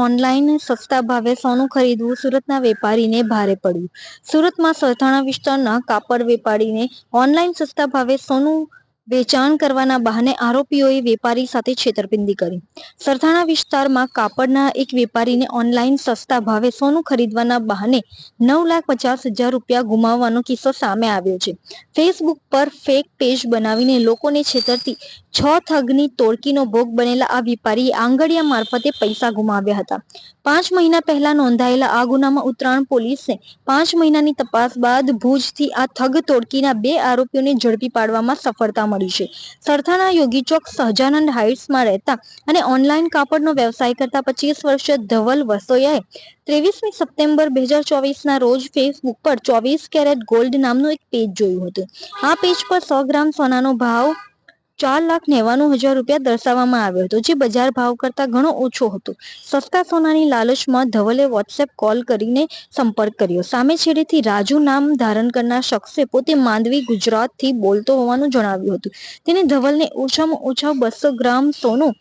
Online સસ્તા ભાવે સોનું ખરીદવું સુરતના વેપારીને ભારે પડ્યું. સુરતમાં સરથાણા વિસ્તારના કાપડ વેપારીને ઓનલાઈન સસ્તા ભાવે સોનું વેચાણ કરવાના બહાને આરોપીઓએ વેપારી સાથે છેતરપિંડી કરી. સરથાણા વિસ્તારમાં કાપડના એક વેપારીને ઓનલાઈન સસ્તા ભાવે સોનું ખરીદવાના બહાને 9,50,000 રૂપિયા ગુમાવવાનો કિસ્સો સામે આવ્યો છે. ફેસબુક પર ફેક પેજ બનાવીને લોકોને છેતરતી 6 ઠગની ટોળકીનો ભોગ બનેલા આ વેપારીએ આંગડિયા મારફતે પૈસા ગુમાવ્યા હતા. 5 મહિના પહેલા નોંધાયેલા આ ગુનામાં ઉત્તરાયણ પોલીસને 5 મહિનાની તપાસ બાદ ભુજથી આ ઠગ ટોળકીના 2 આરોપીઓને ઝડપી પાડવામાં સફળતા મળી છે. સરથાણા યોગી ચોક સહજાનંદ હાઇટ્સમાં રહેતા અને ઓનલાઈન કાપડનો વ્યવસાય કરતા 25 વર્ષીય ધવલ વસોયાએ 23મી સપ્ટેમ્બર 2024ના રોજ ફેસબુક પર 24 કેરેટ ગોલ્ડ નામનું એક પેજ જોયું હતું. આ પેજ પર 100 ગ્રામ સોનાનો ભાવ 4,99,000 રૂપિયા દર્શાવવામાં આવ્યો હતો, જે બજાર ભાવ કરતાં ઘણો ઓછો હતો. સસ્તા સોનાની લાલચમાં ધવલે વોટ્સએપ કોલ કરીને સંપર્ક કર્યો. સામે છેડેથી રાજુ નામ ધારણ કરનાર શખ્સે પોતે માંડવી, ગુજરાતથી બોલતો હોવાનું જણાવ્યું હતું. તેને ધવલને ઓછામાં ઓછા 200 ગ્રામ સોનું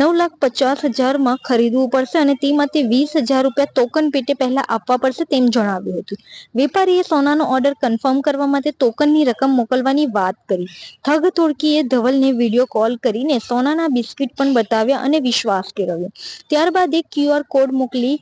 9,50,000 ખરીદવું પડશે અને તે માટે 20,000 રૂપિયા ટોકન પેટે પહેલા આપવા પડશે તેમ જણાવ્યું હતું. વેપારીએ સોનાનો ઓર્ડર કન્ફર્મ કરવા માટે ટોકનની રકમ મોકલવાની વાત કરી. ઠગ ટોળકીએ ધવલને વિડીયો કોલ કરીને સોનાના બિસ્કિટ પણ બતાવ્યા અને વિશ્વાસ કેળવ્યો. ત્યારબાદ એક QR કોડ મોકલી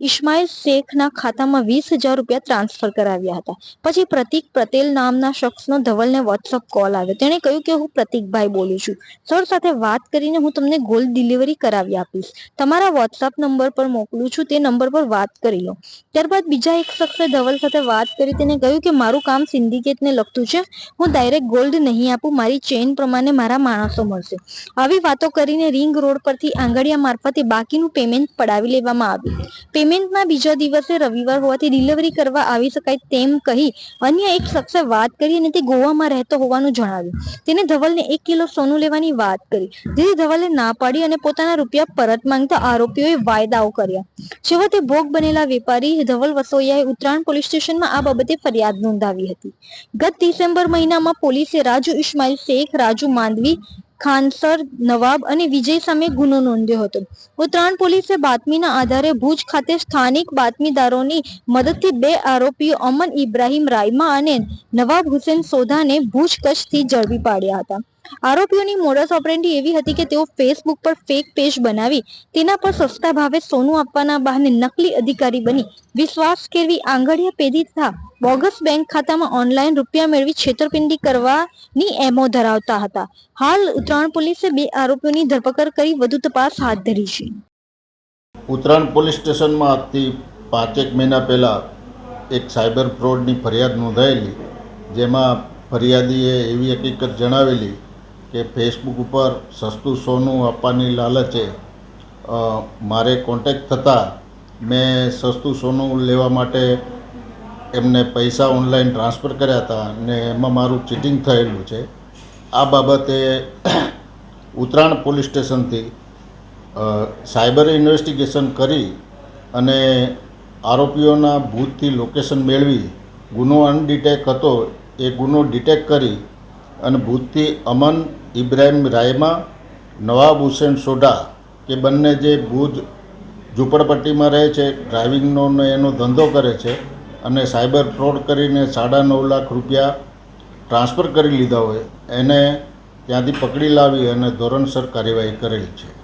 ઇસ્માઇલ શેખના ખાતામાં 20,000 રૂપિયા ટ્રાન્સફર કરાવ્યા હતા. પછી પ્રતિક પટેલ નામના શખ્સનો ધવલને વોટ્સએપ કોલ આવ્યો. તેણે કહ્યું કે હું પ્રતિકભાઈ બોલું છું. સર સાથે વાત કરીને હું તમને ગોલ્ડ ડિલિવરી કરાવી આપીશ. તમારા વોટ્સએપ નંબર પર મોકલું છું, તે નંબર પર વાત કરી લો. ત્યારબાદ બીજા એક શખ્સે ધવલ સાથે વાત કરી તેને કહ્યું કે મારું કામ સિન્ડિકેટને લગતું છે. હું ડાયરેક્ટ ગોલ્ડ નહીં આપું, મારી ચેઇન પ્રમાણે મારા માણસો મળશે. આવી વાતો કરીને રિંગ રોડ પરથી આંગડિયા મારફતે બાકીનું પેમેન્ટ પડાવી લેવામાં આવ્યું. પેમેન્ટના બીજા દિવસે રવિવાર હોવાથી ડિલિવરી કરવા આવી શકાય તેમ કહી અન્ય એક શખ્સે વાત કરી અને તે ગોવામાં રહેતો હોવાનું જણાવ્યું. તેને ધવલને 1 કિલો સોનું લેવાની વાત કરી, જેથી ધવલે ના પાડી અને પોતાના રૂપિયા પરત માંગતા આરોપીઓએ વાયદાઓ કર્યા. છેવટે ભોગ બનેલા વેપારી ધવલ વસોયાએ ઉત્તરાયણ પોલીસ સ્ટેશનમાં આ બાબતે ફરિયાદ નોંધાવી હતી. ગત ડિસેમ્બર મહિનામાં પોલીસે રાજુ ઇસ્માઇલ શેખ, રાજુ માંડવી, ખાનસર નવાબ અને વિજય સામે ગુનો નોંધ્યો હતો. ઉત્તરાયણ પોલીસે બાતમીના આધારે ભુજ ખાતે સ્થાનિક બાતમીદારોની મદદથી 2 આરોપીઓ અમન ઇબ્રાહિમ રાયમા અને નવાબ હુસેન સોધાને ભુજ કચ્છથી ઝડપી પાડ્યા હતા. આરોપીઓની મોડસ ઓપરેન્ડી એવી હતી કે તેઓ ફેસબુક પર ફેક પેજ બનાવી તેના પર સસ્તા ભાવે સોનું આપવાના બહાને નકલી અધિકારી બની વિશ્વાસ કેળવી આંગડિયા પેઢી તથા બોગસ બેંક ખાતામાં ઓનલાઈન રૂપિયા મેળવી છેતરપિંડી કરવાની એમો ધરાવતા હતા. હાલ ઉત્તરાયણ પોલીસે 2 આરોપીઓની ધરપકડ કરી વધુ તપાસ હાથ ધરી છે. ઉત્તરાયણ પોલીસ સ્ટેશનમાં આજથી 5 મહિના પહેલાં એક સાયબર ફ્રોડની ફરિયાદ નોંધાયેલી, જેમાં ફરિયાદીએ એવી હકીકત જણાવેલી કે ફેસબુક ઉપર સસ્તું સોનું આપવાની લાલચે મારે કોન્ટેક્ટ થતાં મેં સસ્તું સોનું લેવા માટે એમને પૈસા ઓનલાઈન ટ્રાન્સફર કર્યા હતા અને એમાં મારું ચીટિંગ થયેલું છે. આ બાબતે ઉત્તરાયણ પોલીસ સ્ટેશનથી સાયબર ઇન્વેસ્ટિગેશન કરી અને આરોપીઓના ભૂતથી લોકેશન મેળવી ગુનો અનડિટેક હતો એ ગુનો ડિટેક્ટ કરી અને ભૂતથી અમન ઇબ્રાહિમ રાયમા, નવાબ હુસેન સોઢા કે બંને જે ભુજ ઝૂંપડપટ્ટીમાં રહે છે, ડ્રાઇવિંગનો ને એનો ધંધો કરે છે અને સાયબર ફ્રોડ કરીને 9.5 લાખ રૂપિયા ટ્રાન્સફર કરી લીધા હોય એને ત્યાંથી પકડી લાવી અને ધોરણસર કાર્યવાહી કરેલ છે.